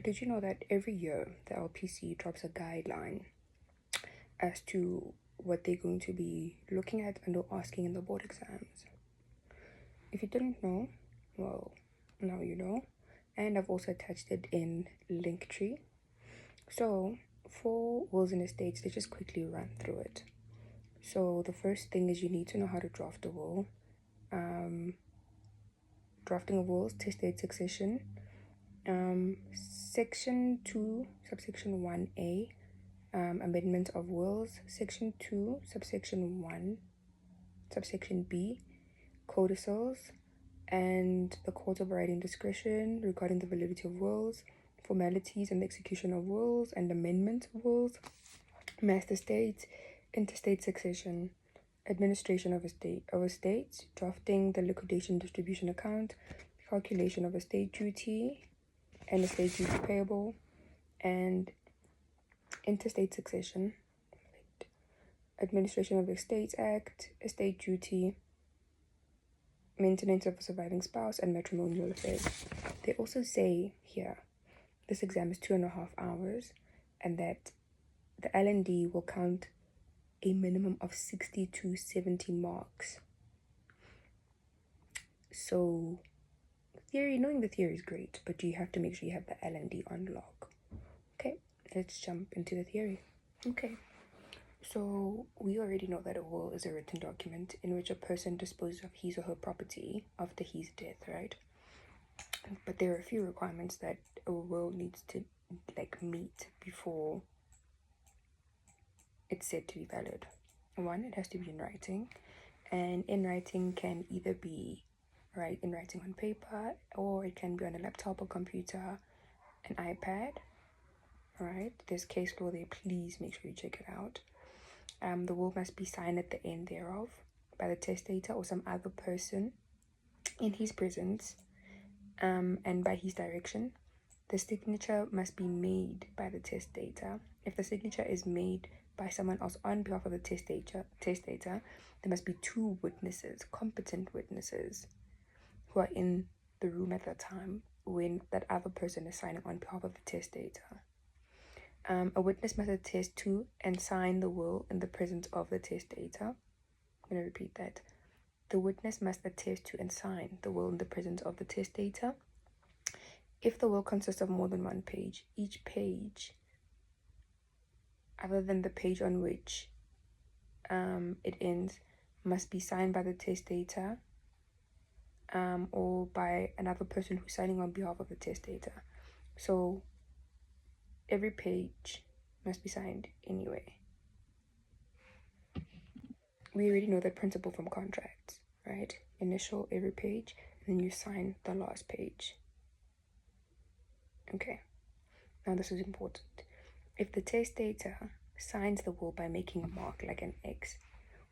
Did you know that every year the LPC drops a guideline as to what they're going to be looking at and asking in the board exams? If you didn't know, well, now you know. And I've also attached it in Linktree. So for wills and estates, let's just quickly run through it. So the first thing is you need to know how to draft a will. Drafting of wills, testate succession. Section 2, subsection 1A, amendment of wills. Section 2, subsection 1, subsection B, codicils, and the court overriding discretion regarding the validity of wills, formalities and the execution of wills and amendment of wills, master states, interstate succession, administration of estates, drafting the liquidation distribution account, calculation of estate duty and estate duty payable, and interstate succession, administration of estates act, estate duty, maintenance of a surviving spouse, and matrimonial affairs. They also say here this exam is 2.5 hours and that the L&D will count a minimum of 60 to 70 marks. So knowing the theory is great, but you have to make sure you have the L&D on lock. Okay, let's jump into the theory. Okay, so we already know that a will is a written document in which a person disposes of his or her property after his death, right? But there are a few requirements that a will needs to meet before it's said to be valid. One, it has to be in writing, and in writing can either be in writing on paper, or it can be on a laptop or computer, an iPad. Right, there's case law there, please make sure you check it out. The will must be signed at the end thereof by the testator or some other person in his presence, and by his direction. The signature must be made by the testator. If the signature is made by someone else on behalf of the testator, there must be 2 witnesses, competent witnesses, who are in the room at that time when that other person is signing on behalf of the testator. A witness must attest to and sign the will in the presence of the testator. I'm going to repeat that. The witness must attest to and sign the will in the presence of the testator. If the will consists of more than 1 page, each page, other than the page on which it ends, must be signed by the testator or by another person who's signing on behalf of the testator. So every page must be signed anyway. We already know that principle from contracts, right? Initial every page, and then you sign the last page. Okay, now this is important. If the testator signs the will by making a mark like an X,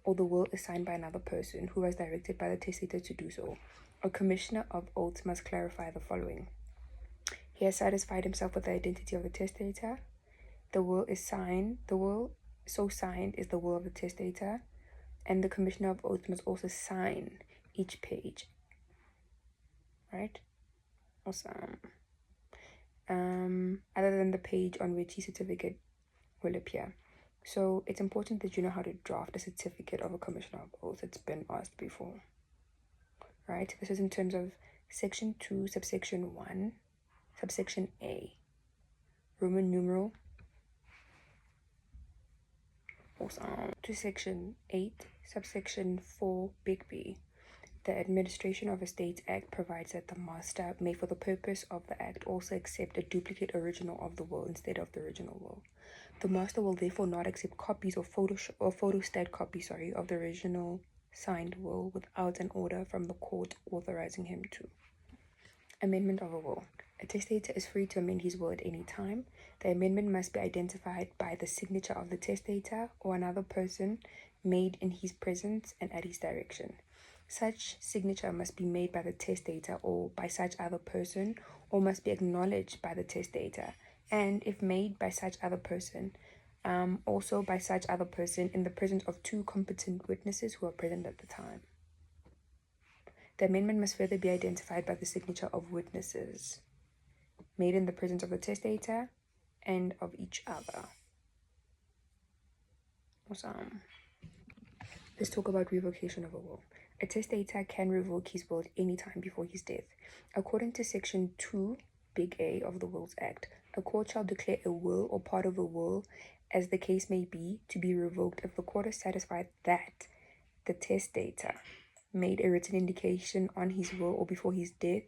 or the will is signed by another person who was directed by the testator to do so, a commissioner of oaths must clarify the following. He has satisfied himself with the identity of the testator. The will is signed. The will so signed is the will of the testator, and the commissioner of oaths must also sign each page. Right? Awesome. Other than the page on which his certificate will appear. So it's important that you know how to draft a certificate of a commissioner of oaths. It's been asked before. Right? This is in terms of section 2, subsection 1, subsection A, Roman numeral, awesome, to section 8, subsection 4, big B. The Administration of Estates Act provides that the master may, for the purpose of the act, also accept a duplicate original of the will instead of the original will. The master will therefore not accept copies or photostat copies, of the original signed will without an order from the court authorizing him to. Amendment of a will. A testator is free to amend his will at any time. The amendment must be identified by the signature of the testator or another person made in his presence and at his direction. Such signature must be made by the testator or by such other person, or must be acknowledged by the testator, and if made by such other person, also by such other person in the presence of 2 competent witnesses who are present at the time. The amendment must further be identified by the signature of witnesses. made in the presence of the testator and of each other. Awesome. Let's talk about revocation of a will. A testator can revoke his will at any time before his death. According to Section 2, Big A of the Wills Act, a court shall declare a will or part of a will, as the case may be, to be revoked if the court is satisfied that the testator made a written indication on his will or before his death,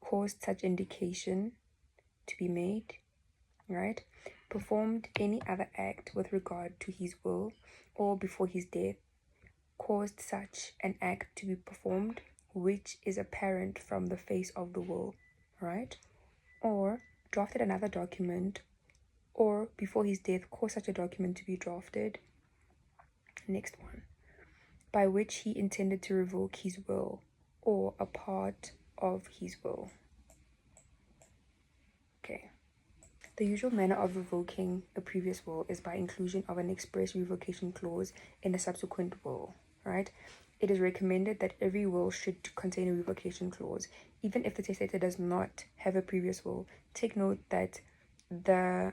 caused such indication to be made, right? Performed any other act with regard to his will or before his death, caused such an act to be performed which is apparent from the face of the will, right? Or drafted another document, or before his death caused such a document to be drafted. Next one. By which he intended to revoke his will or a part of his will. Okay. The usual manner of revoking a previous will is by inclusion of an express revocation clause in a subsequent will, right? It is recommended that every will should contain a revocation clause. Even if the testator does not have a previous will, take note that the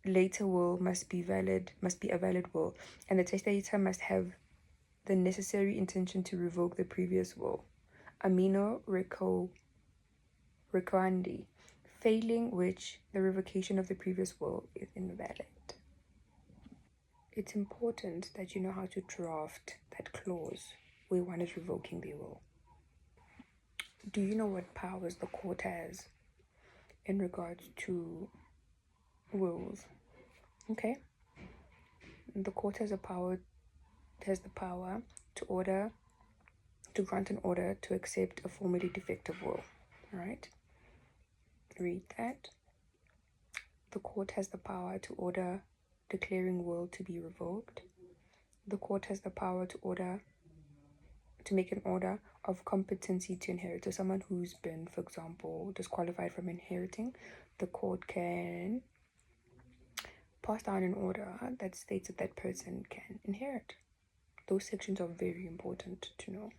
later will must be a valid will, and the testator must have the necessary intention to revoke the previous will. Amino requandi, failing which the revocation of the previous will is invalid. It's important that you know how to draft that clause where one is revoking the will. Do you know what powers the court has in regards to wills? Okay. The court has the power to grant an order to accept a formally defective will. Right? Read that. The court has the power to order declaring will to be revoked. The court has the power to make an order of competency to inherit. So someone who's been, for example, disqualified from inheriting, the court can pass down an order that states that person can inherit. Those sections are very important to know.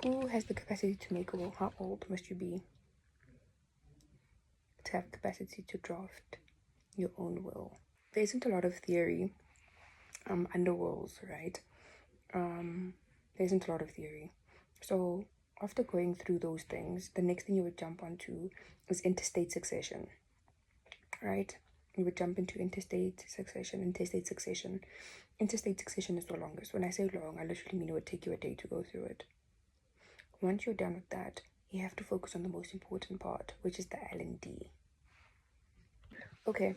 Who has the capacity to make a will? How old must you be to have capacity to draft your own will? There isn't a lot of theory under wills, right? There isn't a lot of theory. So after going through those things, the next thing you would jump onto is intestate succession, right? You would jump into intestate succession. Intestate succession is the longest. When I say long, I literally mean it would take you a day to go through it. Once you're done with that, you have to focus on the most important part, which is the L&D. Okay,